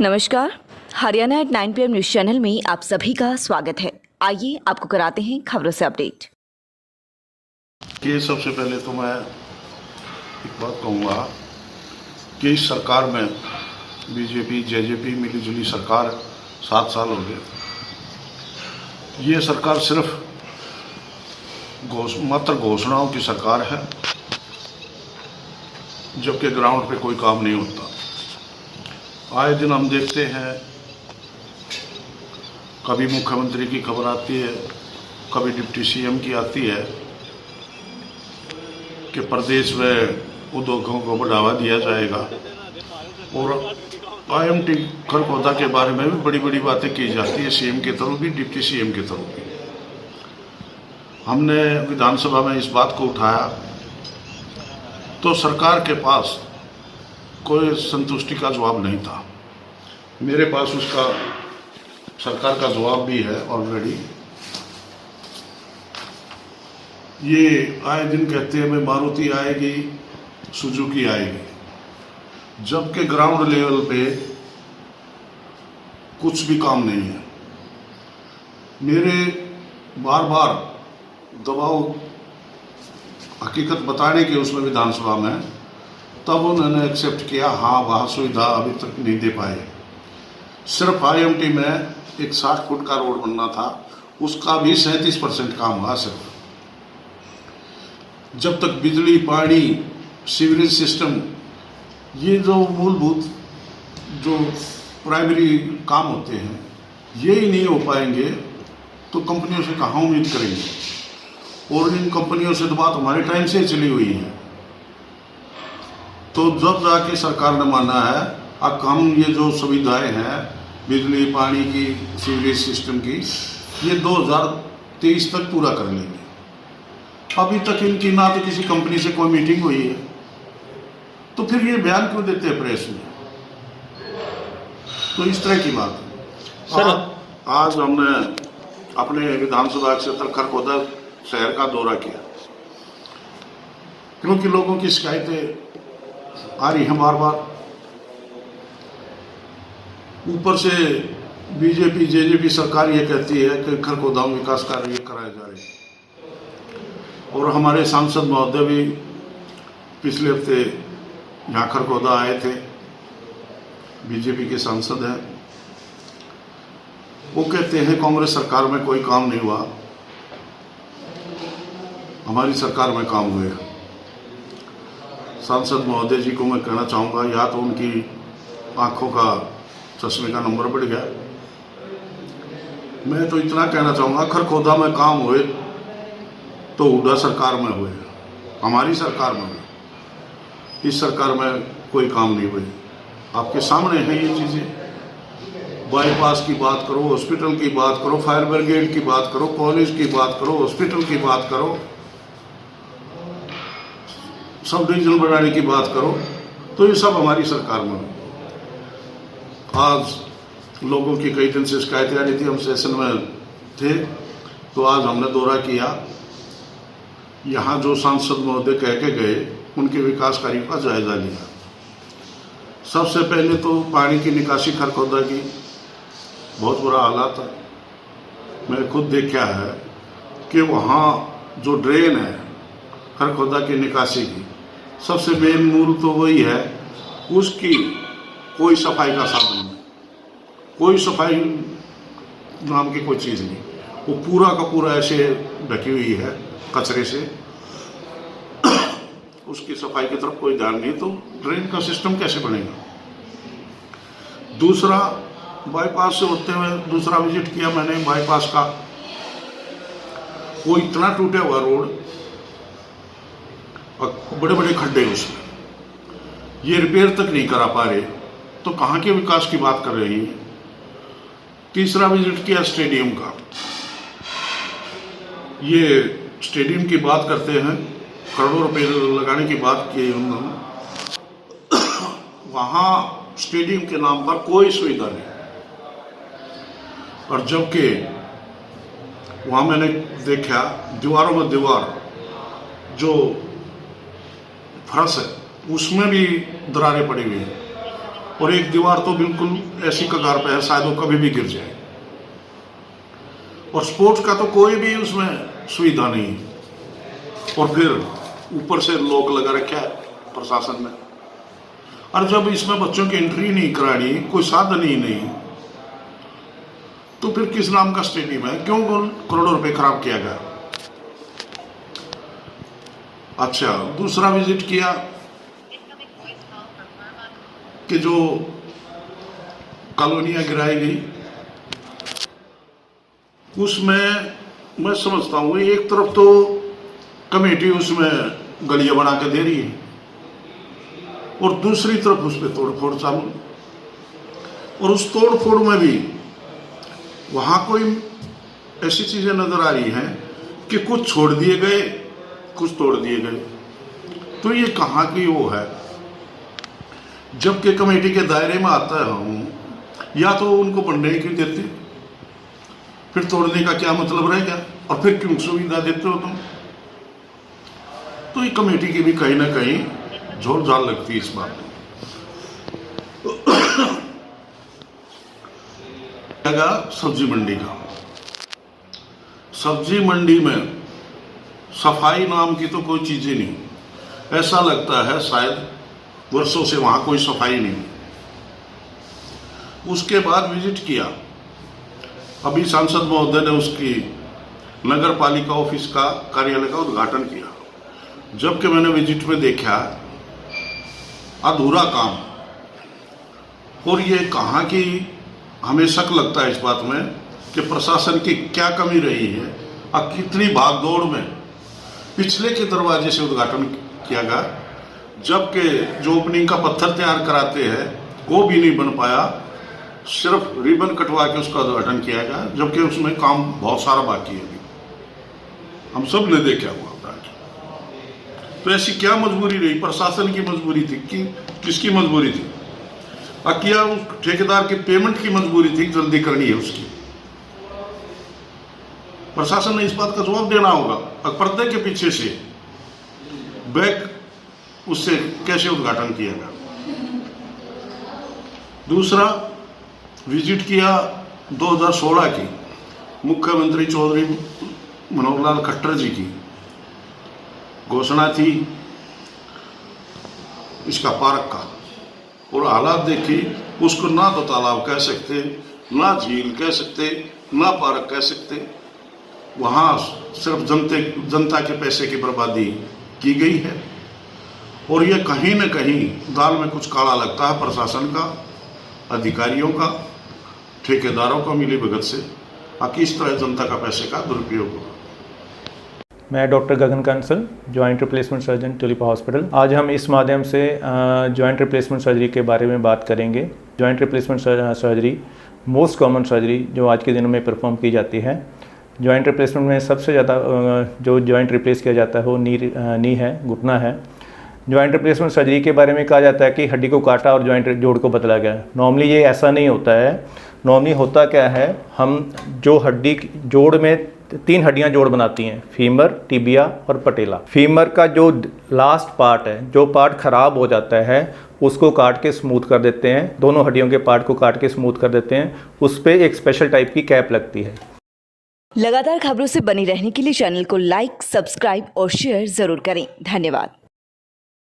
नमस्कार। Haryana at 9 PM news channel में आप सभी का स्वागत है। आइए आपको कराते हैं खबरों से अपडेट। कि सबसे पहले तो मैं एक बात कहूँगा कि इस सरकार में बीजेपी जेजेपी मिलीजुली सरकार 7 साल हो गए। ये सरकार सिर्फ मात्र घोषणाओं की सरकार है, जबकि ग्राउंड पे कोई काम नहीं होता। आए दिन हम देखते हैं, कभी मुख्यमंत्री की खबर आती है, कभी डिप्टी सीएम की आती है कि प्रदेश में उद्योगों को बढ़ावा दिया जाएगा, और IMT खरखोदा के बारे में भी बड़ी बड़ी बातें की जाती है, सीएम के तरफ भी, डिप्टी सीएम के तरफ भी। हमने विधानसभा में इस बात को उठाया तो सरकार के पास कोई संतुष्टि का जवाब नहीं था। मेरे पास उसका सरकार का जवाब भी है ऑलरेडी। ये आए दिन कहते हैं मैं मारुति आएगी, सुजुकी आएगी, जबकि ग्राउंड लेवल पे कुछ भी काम नहीं है। मेरे बार बार दबाव हकीकत बताने के उसमें विधानसभा में, तब उन्होंने एक्सेप्ट किया। हाँ, वहाँ सुविधा अभी तक नहीं दे पाए। सिर्फ IMT में एक 60 फुट का रोड बनना था, उसका भी 37% काम हुआ सिर्फ। जब तक बिजली, पानी, सीवरेज सिस्टम, ये जो मूलभूत जो प्राइमरी काम होते हैं, ये ही नहीं हो पाएंगे तो कंपनियों से कहाँ उम्मीद करेंगे। और इन कंपनियों से तो बात हमारे टाइम से चली हुई है। तो जब जाके सरकार ने माना है अब हम ये जो सुविधाएं हैं बिजली, पानी की, सीवरेज सिस्टम की, ये 2023 तक पूरा कर लेंगे। अभी तक इनकी ना तो किसी कंपनी से कोई मीटिंग हुई है, तो फिर ये बयान क्यों देते हैं प्रेस में? तो इस तरह की बात है। सर, आज हमने अपने विधानसभा क्षेत्र खरखोदा शहर का दौरा किया, क्योंकि लोगों की शिकायतें आ रही हैं बार बार। ऊपर से बीजेपी जेजेपी सरकार ये कहती है कि खरखोदा में विकास कार्य कराए जा रहे हैं, और हमारे सांसद महोदय भी पिछले हफ्ते यहाँ खरखोदा आए थे, बीजेपी के सांसद हैं। वो कहते हैं कांग्रेस सरकार में कोई काम नहीं हुआ, हमारी सरकार में काम हुए। सांसद महोदय जी को मैं कहना चाहूँगा, या तो उनकी आंखों का चश्मे का नंबर बढ़ गया। मैं तो इतना कहना चाहूँगा, खरखोदा में काम हुए तो हुड्डा सरकार में हुए, हमारी सरकार में हुए। इस सरकार में कोई काम नहीं हुए। आपके सामने है ये चीज़ें। बाईपास की बात करो, हॉस्पिटल की बात करो, फायर ब्रिगेड की बात करो, कॉलेज की बात करो, हॉस्पिटल की बात करो, सब डिवीजन बढ़ाने की बात करो, तो ये सब हमारी सरकार में। आज लोगों की कई दिन से शिकायतें आ रही थी, हम सेशन में थे, तो आज हमने दौरा किया। यहाँ जो सांसद महोदय कह के गए, उनके विकास कार्यों का जायजा लिया। सबसे पहले तो पानी की निकासी खरखोदा की बहुत बुरा हालात है। मैं खुद देखा है कि वहाँ जो ड्रेन है खरखोदा की निकासी की, सबसे मेन मूल तो वही है, उसकी कोई सफाई का साधन नहीं, कोई सफाई नाम की कोई चीज़ नहीं। वो पूरा का पूरा ऐसे ढकी हुई है कचरे से, उसकी सफाई की तरफ कोई ध्यान नहीं, तो ड्रेन का सिस्टम कैसे बनेगा। दूसरा, बाईपास से होते हुए दूसरा विजिट किया मैंने बाईपास का, वो इतना टूटा हुआ रोड और बड़े बड़े खड्डे उसमें, ये रिपेयर तक नहीं करा पा रहे, तो कहाँ के विकास की बात कर रही है। तीसरा विजिट किया स्टेडियम का। ये स्टेडियम की बात करते हैं, करोड़ों रुपए लगाने की बात की उन्होंने। वहाँ स्टेडियम के नाम पर कोई सुविधा नहीं, और जबकि वहाँ मैंने देखा दीवारों में दीवार जो फर्श है उसमें भी दरारें पड़ी हुई हैं। और एक दीवार तो बिल्कुल ऐसी कगार पे है शायद वो कभी भी गिर जाए। और स्पोर्ट्स का तो कोई भी उसमें सुविधा नहीं है। और फिर ऊपर से लॉक लगा रखा है प्रशासन ने। और जब इसमें बच्चों की एंट्री नहीं करानी, कोई साधन ही नहीं, तो फिर किस नाम का स्टेडियम है? क्यों करोड़ों रुपए खराब किया गया? अच्छा, दूसरा विजिट किया कि जो कॉलोनियां गिराई गई, उसमें मैं समझता हूँ एक तरफ तो कमेटी उसमें गलियां बना के दे रही है और दूसरी तरफ उस पर तोड़फोड़ चालू। और उस तोड़फोड़ में भी वहां कोई ऐसी चीजें नजर आ रही हैं कि कुछ छोड़ दिए गए, कुछ तोड़ दिए गए। तो ये कहाँ की वो है? जबकि कमेटी के दायरे में आता है हम, या तो उनको बनने ही क्यों देते, फिर तोड़ने का क्या मतलब रह गया? और फिर क्यों सुविधा देते हो तुम? तो ये कमेटी की भी कहीं ना कहीं झोल झाल लगती है इस बात में। सब्जी मंडी का, सब्जी मंडी में सफाई नाम की तो कोई चीज ही नहीं। ऐसा लगता है शायद वर्षों से वहां कोई सफाई नहीं। उसके बाद विजिट किया, अभी सांसद महोदय ने उसकी नगर पालिका ऑफिस का कार्यालय का उद्घाटन किया। जबकि मैंने विजिट में देखा अधूरा काम। और ये कहाँ की, हमें शक लगता है इस बात में कि प्रशासन की क्या कमी रही है और कितनी भागदौड़ में पिछले के दरवाजे से उद्घाटन किया गया। जबकि जो ओपनिंग का पत्थर तैयार कराते हैं वो भी नहीं बन पाया, सिर्फ रिबन कटवा के उसका उद्घाटन किया गया, जबकि उसमें काम बहुत सारा बाकी है अभी। हम सब ने देखा हुआ। तो ऐसी क्या मजबूरी रही? प्रशासन की मजबूरी थी कि किसकी मजबूरी थी? क्या उस ठेकेदार की पेमेंट की मजबूरी थी, जल्दी करनी है उसकी? प्रशासन ने इस बात का जवाब देना होगा। पर्दे के पीछे से बैक उससे कैसे उद्घाटन किया गया? दूसरा विजिट किया 2016 की मुख्यमंत्री चौधरी मनोहर लाल खट्टर जी की घोषणा थी इसका पार्क का, और हालात देखी, उसको ना तो तालाब कह सकते, ना झील कह सकते, ना पार्क कह सकते। वहाँ सिर्फ जनता के पैसे की बर्बादी की गई है। और ये कहीं न कहीं दाल में कुछ काला लगता है प्रशासन का, अधिकारियों का, ठेकेदारों का मिली भगत से, किस तरह जनता का पैसे का दुरुपयोग होगा। मैं doctor Gagan Kansal, joint replacement surgeon Tulipa hospital. आज हम इस माध्यम से जॉइंट रिप्लेसमेंट सर्जरी के बारे में बात करेंगे। Joint replacement surgery most common surgery जो आज के दिनों में परफॉर्म की जाती है। जॉइंट रिप्लेसमेंट में सबसे ज़्यादा जो जॉइंट रिप्लेस किया जाता है वो नी है, घुटना है। जॉइंट रिप्लेसमेंट सर्जरी के बारे में कहा जाता है कि हड्डी को काटा और जॉइंट जोड़ को बदला गया। नॉर्मली ये ऐसा नहीं होता है। नॉर्मली होता क्या है, हम जो हड्डी जोड़ में 3 हड्डियां जोड़ बनाती हैं, फीमर, टिबिया और पटेला। फीमर का जो लास्ट पार्ट है, जो पार्ट खराब हो जाता है, उसको काट के स्मूथ कर देते हैं। दोनों हड्डियों के पार्ट को काट के स्मूथ कर देते हैं। उस पर एक स्पेशल टाइप की कैप लगती है। लगातार खबरों से बनी रहने के लिए चैनल को लाइक, सब्सक्राइब और शेयर जरूर करें। धन्यवाद।